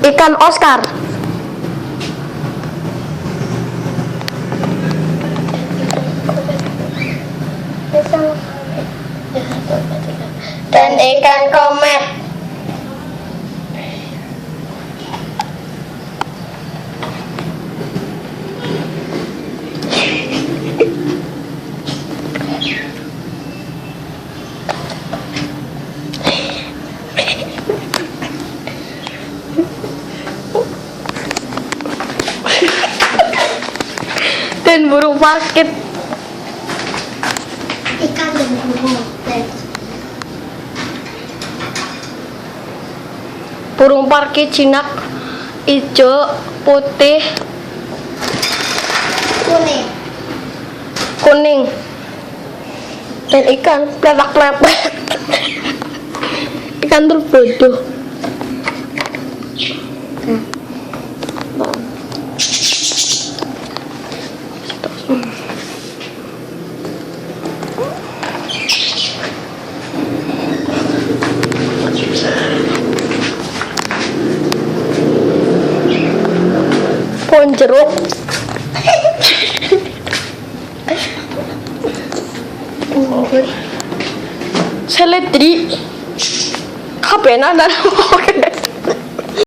Ikan Oscar. Dan ikan komet. Dan burung parkit. Ikan dan burung. Burung parkit jinak hijau, putih, Kuning. kuning. Dan ikan plepak-plepak. Ikan terbodoh. Pohon jeruk. Seledri. Kapan ada?